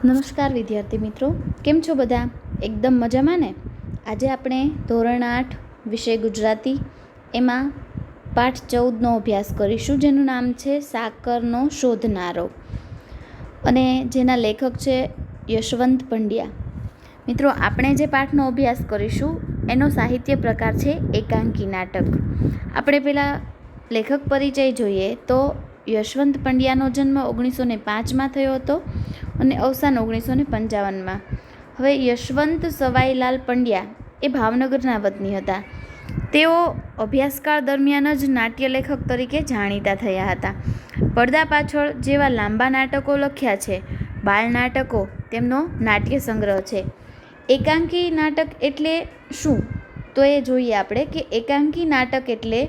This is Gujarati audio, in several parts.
નમસ્કાર વિદ્યાર્થી મિત્રો, કેમ છો બધા? એકદમ મજામાં ને? આજે આપણે ધોરણ 8 વિષય ગુજરાતી એમાં પાઠ 14નો અભ્યાસ કરીશું, જેનું નામ છે સાકરનો શોધનારો, અને જેના લેખક છે યશવંત પંડ્યા. મિત્રો, આપણે જે પાઠનો અભ્યાસ કરીશું એનો સાહિત્ય પ્રકાર છે એકાંકી નાટક. આપણે પહેલાં લેખક પરિચય જોઈએ તો યશવંત પંડ્યાનો જન્મ 1905માં થયો હતો અને અવસાન 1955માં. હવે યશવંત સવાઈલાલ પંડ્યા એ ભાવનગરના વતની હતા. તેઓ અભ્યાસકાળ દરમિયાન જ નાટ્ય લેખક તરીકે જાણીતા થયા હતા. પડદા પાછળ જેવા લાંબા નાટકો લખ્યા છે. બાળ નાટકો તેમનો નાટ્ય સંગ્રહ છે. એકાંકી નાટક એટલે શું? તો એ જોઈએ આપણે કે એકાંકી નાટક એટલે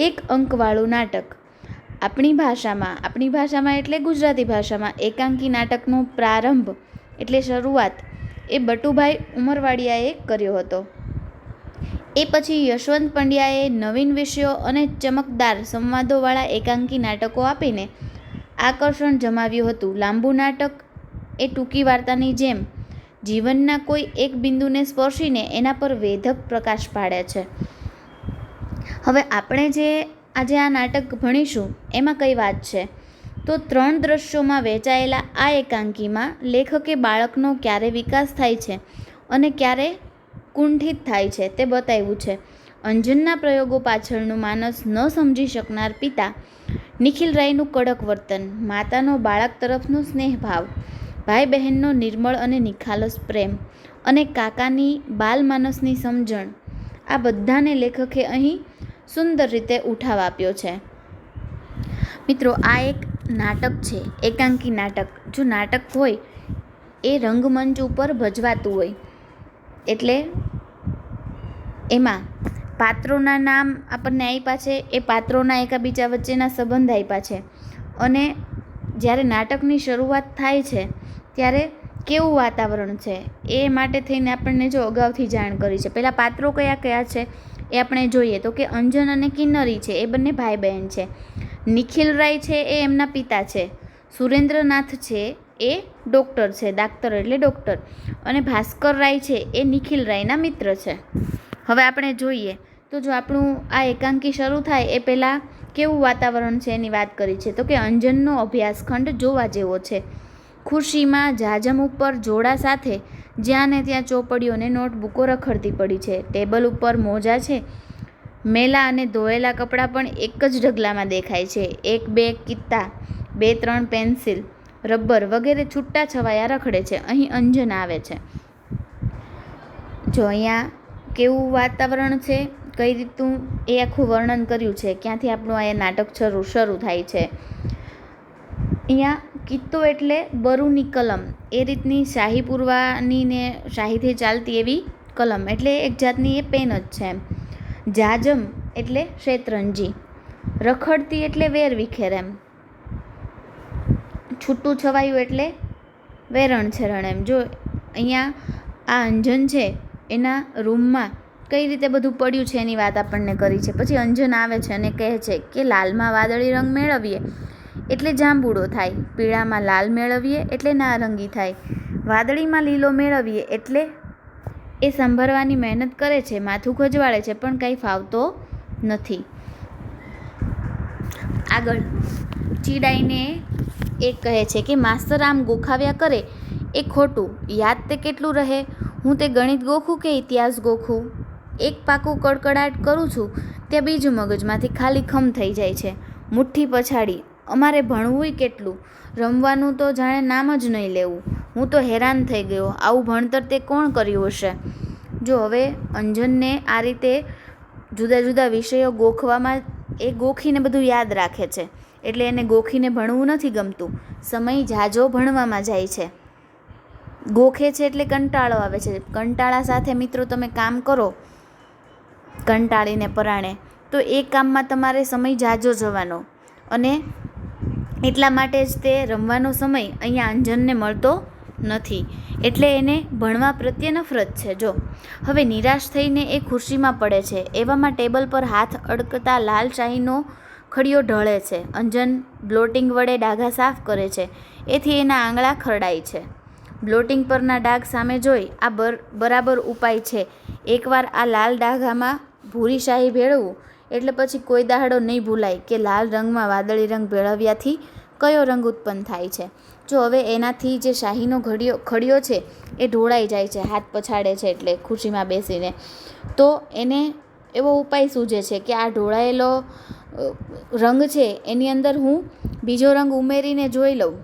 એક અંકવાળું નાટક. આપણી ભાષામાં એટલે ગુજરાતી ભાષામાં એકાંકી નાટકનો પ્રારંભ એટલે શરૂઆત એ બટુભાઈ ઉમરવાડિયાએ કર્યો હતો. એ પછી યશવંત પંડ્યાએ નવીન વિષયો અને ચમકદાર સંવાદોવાળા એકાંકી નાટકો આપીને આકર્ષણ જમાવ્યું હતું. લાંબુ નાટક એ ટૂંકી વાર્તાની જેમ જીવનના કોઈ એક બિંદુને સ્પર્શીને એના પર વેધક પ્રકાશ પાડે છે. હવે આપણે જે આજે આ નાટક ભણીશું એમાં કઈ વાત છે તો 3 દ્રશ્યોમાં વહેંચાયેલા આ એકાંકીમાં લેખકે બાળકનો ક્યારે વિકાસ થાય છે અને ક્યારે કુંઠિત થાય છે તે બતાવ્યું છે. અંજનના પ્રયોગો પાછળનું માનસ ન સમજી શકનાર પિતા નિખિલ રાયનું કડક વર્તન, માતાનો બાળક તરફનો સ્નેહભાવ, ભાઈ બહેનનો નિર્મળ અને નિખાલસ પ્રેમ અને કાકાની બાલમાનસની સમજણ, આ બધાને લેખકે અહીં સુંદર રીતે ઉઠાવ આપ્યો છે. મિત્રો, આ એક નાટક છે, એકાંકી નાટક. જો નાટક હોય એ રંગમંચ ઉપર ભજવાતું હોય એટલે એમાં પાત્રોના નામ આપણને આપ્યા છે, એ પાત્રોના એકબીજા વચ્ચેના સંબંધ આપ્યા છે, અને જ્યારે નાટકની શરૂઆત થાય છે ત્યારે કેવું વાતાવરણ છે એ માટે થઈને આપણને જો અગાઉથી જાણ કરી છે. પહેલાં પાત્રો કયા કયા છે એ આપણે જોઈએ તો કે અંજન અને કિન્નરી છે, એ બંને ભાઈ બહેન છે. નિખિલ રાય છે એ એમના પિતા છે. સુરેન્દ્રનાથ છે એ ડૉક્ટર છે, દાક્તર એટલે ડૉક્ટર, અને ભાસ્કર રાય છે એ નિખિલ રાયના મિત્ર છે. હવે આપણે જોઈએ તો જો આપણું આ એકાંકી શરૂ થાય એ પહેલાં કેવું વાતાવરણ છે એની વાત કરી છે તો કે અંજનનો અભ્યાસખંડ જોવા જેવો છે. ખુરશીમાં જાજમ ઉપર જોડા સાથે જ્યાં ને ત્યાં ચોપડીઓ અને નોટબુકો રખડતી પડી છે. ટેબલ ઉપર મોજા છે. મેલા અને ધોયેલા કપડાં પણ એક જ ઢગલામાં દેખાય છે. 1-2 કિત્તા, 2-3 પેન્સિલ, રબર વગેરે છૂટા છવાયા રખડે છે. અહીં અંજન આવે છે. જો અહીંયા કેવું વાતાવરણ છે, કઈ રીતનું એ આખું વર્ણન કર્યું છે, ક્યાંથી આપણું આ નાટક શરૂ થાય છે. અહીંયા કિત્તો એટલે બરુની કલમ, એ રીતની શાહી પુરવાની ને શાહીથી ચાલતી એવી કલમ, એટલે એક જાતની એ પેન જ છે એમ. જાજમ એટલે શેતરંજી, રખડતી એટલે વેર વિખેર એમ, છૂટું છવાયું એટલે વેરણ છેરણ એમ. જો અહીંયા આ અંજન છે એના રૂમમાં કઈ રીતે બધું પડ્યું છે એની વાત આપણને કરી છે. પછી અંજન આવે છે અને કહે છે કે લાલમાં વાદળી રંગ મેળવીએ એટલે જાંબુડો થાય, પીળામાં લાલ મેળવીએ એટલે નારંગી થાય, વાદળીમાં લીલો મેળવીએ એટલે એ સંભાળવાની મહેનત કરે છે, માથું ખજવાળે છે, પણ કંઈ ફાવતો નથી. આગળ ચીડાઈને એ કહે છે કે માસ્તર આમ ગોખાવ્યા કરે એ ખોટું, યાદ તે કેટલું રહે, હું તે ગણિત ગોખું કે ઇતિહાસ ગોખું, એક પાકું કડકડાટ કરું છું ત્યાં બીજું મગજમાંથી ખાલી ખમ થઈ જાય છે. મુઠ્ઠી પછાડી, અમારે ભણવુંય કેટલું, રમવાનું તો જાણે નામ જ નહીં લેવું, હું તો હેરાન થઈ ગયો, આવું ભણતર તે કોણ કર્યું હશે. જો હવે અંજનને આ રીતે જુદા જુદા વિષયો ગોખવામાં એ ગોખીને બધું યાદ રાખે છે, એટલે એને ગોખીને ભણવું નથી ગમતું. સમય ઝાઝો ભણવામાં જાય છે. ગોખે છે એટલે કંટાળો આવે છે. કંટાળા સાથે મિત્રો તમે કામ કરો કંટાળીને પરાણે તો એ કામમાં તમારે સમય ઝાઝો જવાનો, અને એટલા માટે જ તે રમવાનો સમય અહીંયા અંજનને મળતો નથી, એટલે એને ભણવા પ્રત્યે નફરત છે. જો હવે નિરાશ થઈને એ ખુરશીમાં પડે છે, એવામાં ટેબલ પર હાથ અડકતા લાલ શાહીનો ખડીયો ઢળે છે. અંજન બ્લોટિંગ વડે ડાઘા સાફ કરે છે, એથી એના આંગળા ખરડાય છે. બ્લોટિંગ પરના ડાઘ સામે જોઈ આ બરાબર ઉપાય છે. એકવાર આ લાલ ડાઘામાં ભૂરી શાહી ભેળવવું એટલે પછી કોઈ દાડો નહીં ભૂલાય કે લાલ રંગમાં વાદળી રંગ ભેળવ્યાથી કયો રંગ ઉત્પન્ન થાય છે. જો હવે એનાથી જે શાહીનો ખડિયો છે એ ઢોળાઈ જાય છે, હાથ પછાડે છે એટલે ખુરશીમાં બેસીને, તો એને એવો ઉપાય સૂઝે છે કે આ ઢોળાયેલો રંગ છે એની અંદર હું બીજો રંગ ઉમેરીને જોઈ લઉં.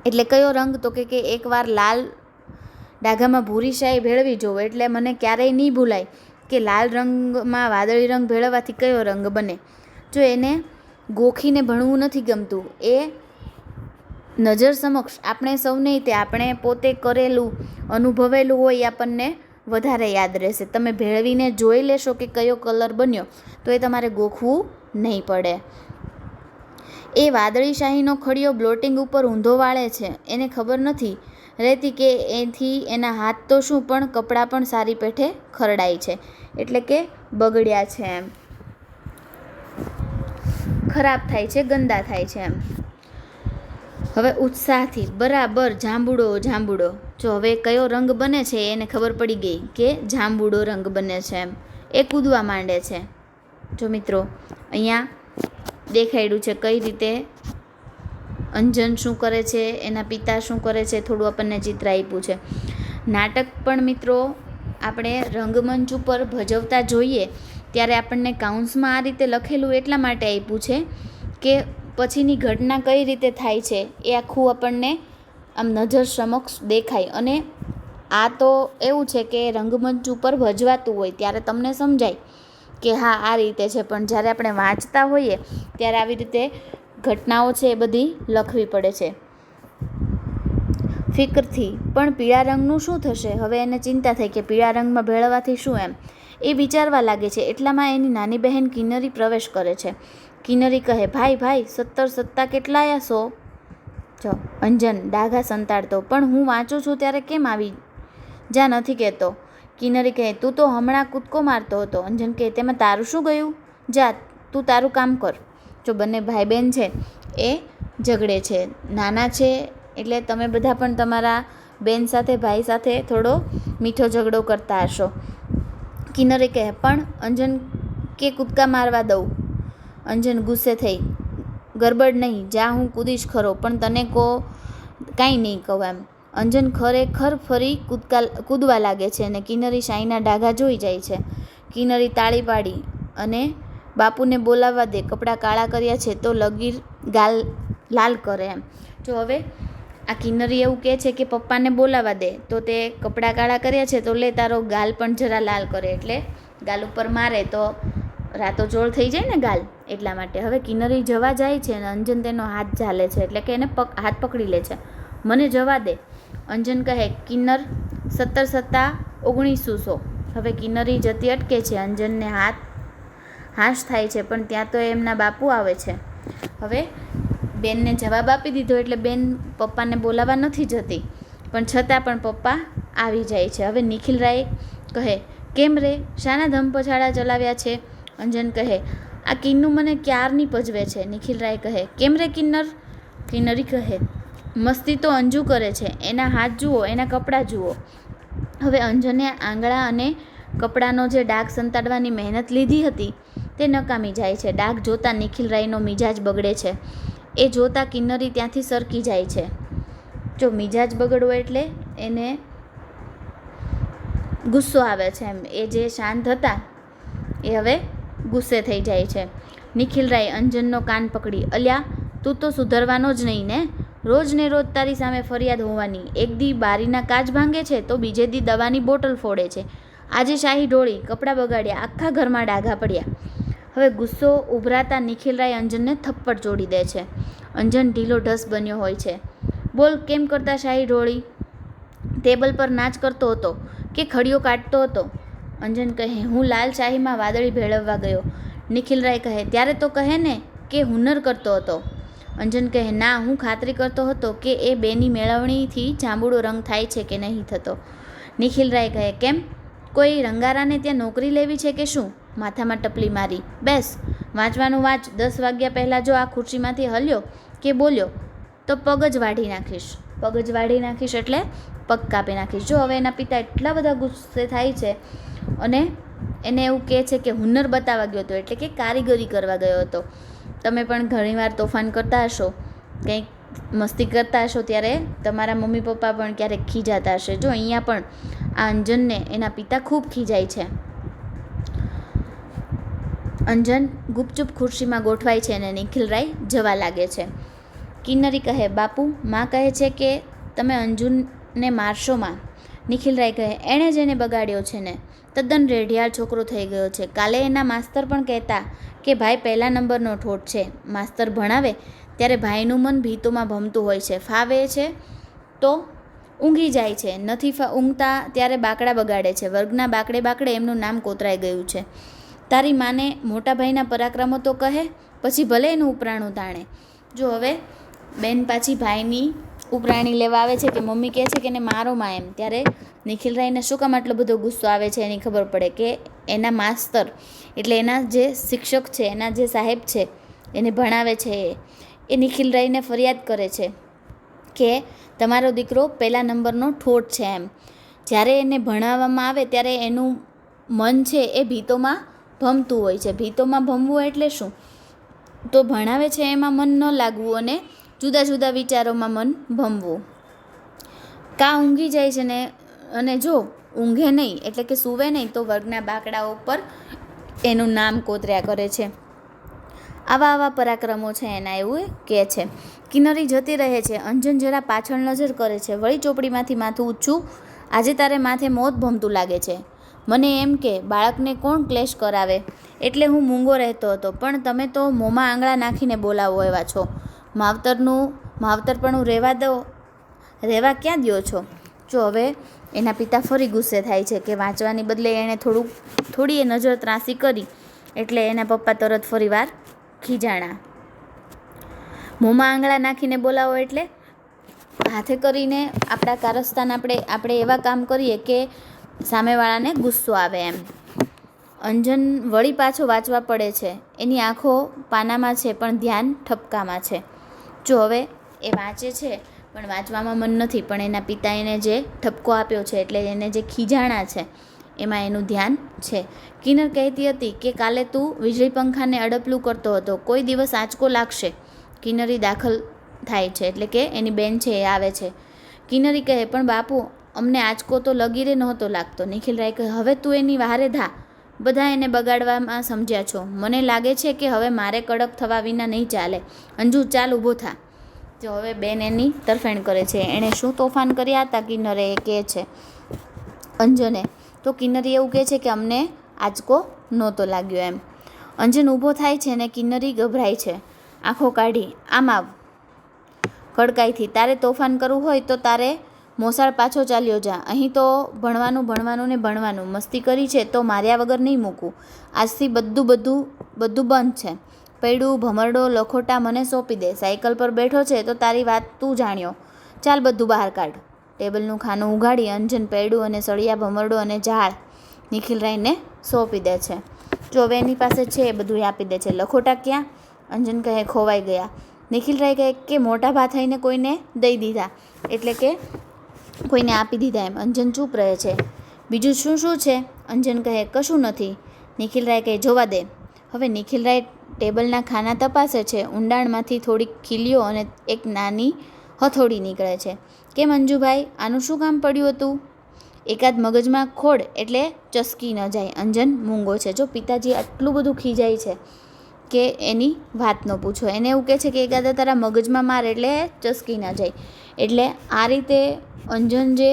એટલે કયો રંગ? તો કે એકવાર લાલ ડાઘામાં ભૂરી શાહી ભેળવી જોઉં એટલે મને ક્યારેય નહીં ભૂલાય કે લાલ રંગમાં વાદળી રંગ ભેળવવાથી કયો રંગ બને. જો એને ગોખીને ભણવું નથી ગમતું, એ નજર સમક્ષ આપણે સૌને તે આપણે પોતે કરેલું અનુભવેલું હોય એ આપણને વધારે યાદ રહેશે. તમે ભેળવીને જોઈ લેશો કે કયો કલર બન્યો તો એ તમારે ગોખવું નહીં પડે. એ વાદળી શાહીનો ખડિયો બ્લોટિંગ ઉપર ઊંધો વાળે છે. એને ખબર નથી રહેતી કે એથી એના હાથ તો શું પણ કપડાં પણ સારી પેઠે ખરડાય છે, એટલે કે બગડ્યા છે એમ, ખરાબ થાય છે, ગંદા થાય છે એમ. હવે ઉત્સાહથી બરાબર જાંબુડો. જો હવે કયો રંગ બને છે એને ખબર પડી ગઈ કે જાંબુડો રંગ બને છે એમ. એ કૂદવા માંડે છે. જો મિત્રો અહીંયા દેખાડ્યું છે કઈ રીતે અંજન શું કરે છે, એના પિતા શું કરે છે, થોડું આપણને ચિત્ર આપ્યું છે. નાટક પણ મિત્રો આપણે રંગમંચ ઉપર ભજવતા જોઈએ ત્યારે આપણને કાઉન્સમાં આ રીતે લખેલું એટલા માટે આપ્યું છે કે પછીની ઘટના કઈ રીતે થાય છે એ આખું આપણને આમ નજર સમક્ષ દેખાય. અને આ તો એવું છે કે રંગમંચ ઉપર ભજવાતું હોય ત્યારે તમને સમજાય કે હા આ રીતે છે, પણ જ્યારે આપણે વાંચતા હોઈએ ત્યારે આવી રીતે ઘટનાઓ છે એ બધી લખવી પડે છે. ફિકરથી પણ પીળા રંગનું શું થશે? હવે એને ચિંતા થઈ કે પીળા રંગમાં ભેળવવાથી શું એમ. એ વિચારવા લાગે છે એટલામાં એની નાની બહેન કિન્નરી પ્રવેશ કરે છે. કિન્નરી કહે, ભાઈ 17 સત્તા કેટલાયા 100? જો અંજન ડાઘા સંતાડતો, પણ હું વાંચું છું ત્યારે કેમ આવી જા નથી કહેતો. કિન્નરી કહે, તું તો હમણાં કૂદકો મારતો હતો. અંજન કહે, તેમાં તારું શું ગયું? જા તું તારું કામ કર. જો બંને ભાઈ બહેન છે એ ઝઘડે છે, નાના છે એટલે તમે બધા પણ તમારા બેન સાથે ભાઈ સાથે થોડો મીઠો ઝઘડો કરતા હશો. કિન્નરી કહે, પણ અંજન કે કૂદકા મારવા દઉં? અંજન ગુસ્સે થઈ, ગરબડ નહીં, જા હું કૂદીશ ખરો, પણ તને કાંઈ નહીં કહું એમ. અંજન ખરેખર ફરી કૂદવા લાગે છે અને કિન્નરી શાહીના ડાઘા જોઈ જાય છે. કિન્નરી તાળી પાડી અને બાપુને બોલાવવા દે, કપડાં કાળા કર્યા છે તો લગીર ગાલ લાલ કરે એમ. જો હવે આ કિન્નરી એવું કહે છે કે પપ્પાને બોલાવવા દે, તો તે કપડાં કાળા કર્યા છે તો લે તારો ગાલ પણ જરા લાલ કરે, એટલે ગાલ ઉપર મારે તો રાતો ચોળ થઈ જાય ને ગાલ, એટલા માટે. હવે કિન્નરી જવા જાય છે અને અંજન તેનો હાથ ઝાલે છે, એટલે કે એને હાથ પકડી લે છે. મને જવા દે. અંજન કહે, કિન્નર 17 સત્તા 1900. હવે કિન્નરી જતી અટકે છે. અંજનને હાશ થાય છે, પણ ત્યાં તો એમના બાપુ આવે છે. હવે બેનને જવાબ આપી દીધો એટલે બેન પપ્પાને બોલાવવા નથી જતી, પણ છતાં પણ પપ્પા આવી જાય છે. હવે નિખિલ રાય કહે, કેમ રે, શાના ધમપછાડા ચલાવ્યા છે? અંજન કહે, આ કિન્નુ મને ક્યારની પજવે છે. નિખિલ રાય કહે, કેમ રે કિન્નર? કિન્નરી કહે, મસ્તી તો અંજુ કરે છે, એના હાથ જુઓ, એના કપડાં જુઓ. હવે અંજને આંગળા અને કપડાનો જે ડાઘ સંતાડવાની મહેનત લીધી હતી તે નકામી જાય છે. ડાઘ જોતાં નિખિલ રાયનો મિજાજ બગડે છે. એ જોતાં કિન્નરી ત્યાંથી સરકી જાય છે. જો મિજાજ બગડવો એટલે એને ગુસ્સો આવે છે એમ. એ જે શાંત હતા એ હવે ગુસ્સે થઈ જાય છે. નિખિલ રાય અંજનનો કાન પકડી, અલ્યા તું તો સુધરવાનો જ નહીં ને, રોજ ને રોજ તારી સામે ફરિયાદ હોવાની. એક દી બારીના કાચ ભાંગે છે તો બીજે દી દવાની બોટલ ફોડે છે. આજે શાહી ઢોળી, કપડાં બગાડ્યા, આખા ઘરમાં ડાઘા પડ્યા. હવે ગુસ્સો ઉભરાતા નિખિલ રાય અંજનને થપ્પડ જોડી દે છે. અંજન ઢીલો ઢસ બન્યો હોય છે. બોલ, કેમ કરતા શાહી ઢોળી? ટેબલ પર નાચ કરતો હતો કે ખડીયો કાઢતો હતો? અંજન કહે, હું લાલ શાહીમાં વાદળી ભેળવવા ગયો. નિખિલ રાય કહે, ત્યારે તો કહે ને કે હુનર કરતો હતો. અંજન કહે, ના, હું ખાતરી કરતો હતો કે એ બેની મેળવણીથી જાંબુડો રંગ થાય છે કે નહીં થતો. નિખિલ રાય કહે, કેમ, કોઈ રંગારાને ત્યાં નોકરી લેવી છે કે શું? માથામાં ટપલી મારી, બેસ, વાંચવાનું વાંચ. 10 વાગ્યા પહેલાં જો આ ખુરશીમાંથી હલ્યો કે બોલ્યો તો પગ જ વાઢી નાખીશ. પગ જ વાળી નાખીશ એટલે પગ કાપી નાખીશ. જો હવે એના પિતા એટલા બધા ગુસ્સે થાય છે અને એને એવું કહે છે કે હુનર બતાવવા ગયો હતો, એટલે કે કારીગરી કરવા ગયો હતો. તમે પણ ઘણીવાર તોફાન કરતા હશો, કંઈક મસ્તી કરતા હશો, ત્યારે તમારા મમ્મી પપ્પા પણ ક્યારેક ખીજાતા હશે. જો અહીંયા પણ આ અંજનને એના પિતા ખૂબ ખીજાય છે. અંજન ગુપચુપ ખુરશીમાં ગોઠવાય છે અને નિખિલરાય જવા લાગે છે. કિન્નરી કહે, બાપુ, માં કહે છે કે તમે અંજુને મારશો માં. નિખિલરાય કહે, એણે જ એને બગાડ્યો છે ને, તદ્દન રેઢિયાળ છોકરો થઈ ગયો છે. કાલે એના માસ્તર પણ કહેતા કે ભાઈ પહેલા નંબરનો ઠોઠ છે. માસ્તર ભણાવે ત્યારે ભાઈનું મન ભીતોમાં ભમતું હોય છે. ફાવે છે તો ઊંઘી જાય છે, નથી ઊંઘતા ત્યારે બાકડા બગાડે છે. વર્ગના બાકડે બાકડે એમનું નામ કોતરાઈ ગયું છે. તારી માને મોટા ભાઈના પરાક્રમો તો કહે, પછી ભલે એનું ઉપરાણું તાણે. જો હવે બેન પાછી ભાઈની ઉપરાણી લેવા આવે છે કે મમ્મી કહે છે કે એને મારો માં એમ, ત્યારે નિખિલરાયને શું કામ આટલો બધો ગુસ્સો આવે છે એની ખબર પડે કે એના માસ્તર એટલે એના જે શિક્ષક છે, એના જે સાહેબ છે, એને ભણાવે છે, એ નિખિલરાયને ફરિયાદ કરે છે કે તમારો દીકરો પહેલા નંબરનો ઠોઠ છે એમ. જ્યારે એને ભણાવવામાં આવે ત્યારે એનું મન છે એ ભીતોમાં ભમતું હોય છે. ભીતોમાં ભમવું એટલે શું? તો ભણાવે છે એમાં મન ન લાગવું અને જુદા જુદા વિચારોમાં મન ભમવું. કાં ઊંઘી જાય છે ને, અને જો ઊંઘે નહીં એટલે કે સૂવે નહીં તો વર્ગના બાકડાઓ પર એનું નામ કોતર્યા કરે છે. આવા પરાક્રમો છે એના, એવું કહે છે. કિન્નરી જતી રહે છે. અંજન જરા પાછળ નજર કરે છે. વળી ચોપડીમાંથી માથું ઊંચું. આજે તારે માથે મોત ભમતું લાગે છે. મને એમ કે બાળકને કોણ ક્લેશ કરાવે, એટલે હું મૂંગો રહેતો હતો, પણ તમે તો મોંમાં આંગળા નાખીને બોલાવો એવા છો. માવતરપણું રહેવા ક્યાં દ્યો છો? જો હવે એના પિતા ફરી ગુસ્સે થાય છે કે વાંચવાની બદલે એણે થોડી એ નજર ત્રાસી કરી એટલે એના પપ્પા તરત ફરી વાર ખીજાણા. મોંમાં આંગળા નાખીને બોલાવો એટલે હાથે કરીને આપણા કારસ્તાન આપણે એવા કામ કરીએ કે સામેવાળાને ગુસ્સો આવે એમ. અંજન વળી પાછો વાંચવા પડે છે. એની આંખો પાનામાં છે પણ ધ્યાન ઠપકામાં છે. જો હવે એ વાંચે છે પણ વાંચવામાં મન નથી, પણ એના પિતા એને જે ઠપકો આપ્યો છે એટલે એને જે ખીજાણા છે એમાં એનું ધ્યાન છે. કિન્નર કહેતી હતી કે કાલે તું વીજળી પંખાને અડપલું કરતો હતો, કોઈ દિવસ આંચકો લાગશે. કિન્નરી દાખલ થાય છે એટલે કે એની બેન છે એ આવે છે. કિન્નરી કહે, પણ બાપુ, અમને આંચકો તો લગીરે નહોતો લાગતો. નિખિલરાય કહે, હવે તું એની વારે ધા. બધા એને બગાડવામાં સમજ્યા છો. મને લાગે છે કે હવે મારે કડક થવા વિના નહીં ચાલે. અંજુ, ચાલ ઊભો થા. જો હવે બેન એની તરફેણ કરે છે. એણે શું તોફાન કર્યા હતા કિન્નરે એ કહે છે અંજને. તો કિન્નરી એવું કહે છે કે અમને આંચકો નહોતો લાગ્યો એમ. અંજન ઊભો થાય છે અને કિન્નરી ગભરાય છે. આંખો કાઢી, આમ આવ કડકાઈથી. તારે તોફાન કરવું હોય તો તારે મોસાળ પાછો ચાલ્યો જા. અહીં તો ભણવાનું ને ભણવાનું. મસ્તી કરી છે તો માર્યા વગર નહીં મૂકું. આજથી બધું બંધ છે. પૈડું, ભમરડો, લખોટા મને સોંપી દે. સાયકલ પર બેઠો છે તો તારી વાત તું જાણ્યો. ચાલ બધું બહાર કાઢ. ટેબલનું ખાનું ઉગાડી અંજન પૈડું અને સળિયા, ભમરડો અને ઝાડ નિખિલરાયને સોંપી દે છે. જો હવે એની પાસે છે એ બધું આપી દે છે. લખોટા ક્યાં? અંજન કહે, ખોવાઈ ગયા. નિખિલરાય કહે કે મોટા ભા થઈને કોઈને દઈ દીધા, એટલે કે કોઈને આપી દીધા એમ. અંજન ચૂપ રહે છે. બીજું શું છે? અંજન કહે, કશું નથી. નિખિલરાય કહે, જોવા દે. હવે નિખિલરાય ટેબલના ખાના તપાસે છે. ઊંડાણમાંથી થોડીક ખીલીઓ અને એક નાની હથોડી નીકળે છે. કેમ અંજુભાઈ, આનું શું કામ પડ્યું હતું? એકાદ મગજમાં ખોડ એટલે ચસકી ન જાય. અંજન મૂંગો છે. જો પિતાજી આટલું બધું ખીજાય છે કે એની વાત ન પૂછો. એને એવું કહે છે કે એકાદા તારા મગજમાં માર એટલે ચસકી ન જાય. એટલે આ રીતે અંજન જે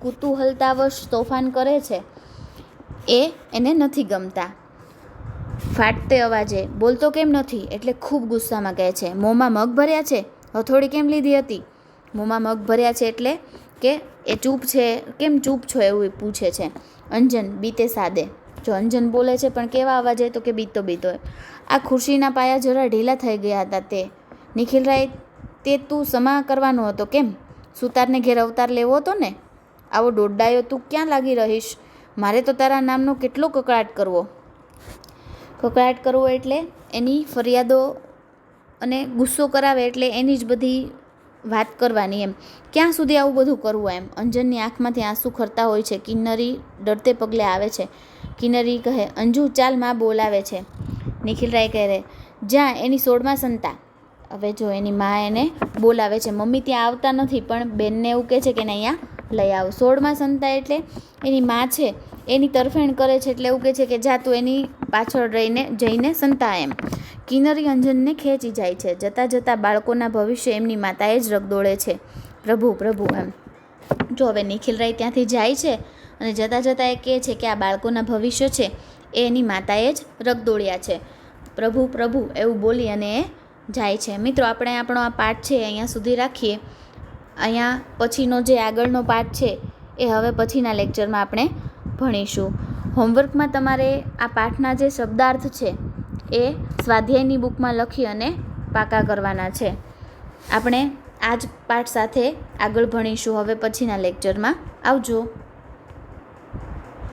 કુતૂહલતાવશ તોફાન કરે છે એ એને નથી ગમતા. ફાટતે અવાજે, બોલતો કેમ નથી? એટલે ખૂબ ગુસ્સામાં કહે છે. મોંમાં મગ ભર્યા છે? હથોડી કેમ લીધી હતી? મોંમાં મગ ભર્યા છે એટલે કે એ ચૂપ છે, કેમ ચૂપ છો એવું પૂછે છે. અંજન બીતે સાદે. જો અંજન બોલે છે પણ કેવા અવાજે? તો કે બીતો. આ ખુરશીના પાયા જરા ઢીલા થઈ ગયા હતા તે. નિખિલરાય, તે તું સમા કરવાનો હતો કેમ? સુતારને ઘેર અવતાર લેવો હતો ને? આવો દોડડાયો તું ક્યાં લાગી રહીશ? મારે તો તારા નામનો કેટલો કકળાટ કરવો એટલે એની ફરિયાદો અને ગુસ્સો કરાવે એટલે એની જ બધી વાત કરવાની એમ. ક્યાં સુધી આવું બધું કરવું એમ. અંજનની આંખમાંથી આંસુ ખરતા હોય છે. કિન્નરી ડરતે પગલે આવે છે. કિન્નરી કહે, અંજુ ચાલ, માં બોલાવે છે. નિખિલરાય કહે, જા એની સોળમાં સંતા. હવે જો એની માં એને બોલાવે છે. મમ્મી ત્યાં આવતા નથી, પણ બેનને એવું કહે છે કે એને અહીંયા લઈ આવો. સોળમાં સંતા એટલે એની માં છે એની તરફેણ કરે છે, એટલે એવું કહે છે કે જા તું એની પાછળ જઈને સંતા એમ. કિન્નરી અંજનને ખેંચી જાય છે. જતાં જતાં બાળકોના ભવિષ્ય એમની માતાએ જ રગદોળે છે. પ્રભુ પ્રભુ એમ. જો હવે નિખિલરાય ત્યાંથી જાય છે અને જતાં જતાં એ કહે છે કે આ બાળકોના ભવિષ્ય છે એ એની માતાએ જ રગદોળ્યા છે. પ્રભુ પ્રભુ એવું બોલી અને એ જાય છે. મિત્રો, આપણે આપણો આ પાઠ છે અહીંયા સુધી રાખીએ. અહીંયા પછીનો જે આગળનો પાઠ છે એ હવે પછીના લેક્ચરમાં આપણે ભણીશું. હોમવર્કમાં તમારે આ પાઠના જે શબ્દાર્થ છે એ સ્વાધ્યાયની બુકમાં લખી અને પાકા કરવાના છે. આપણે આ જ પાઠ સાથે આગળ ભણીશું હવે પછીના લેક્ચરમાં. આવજો.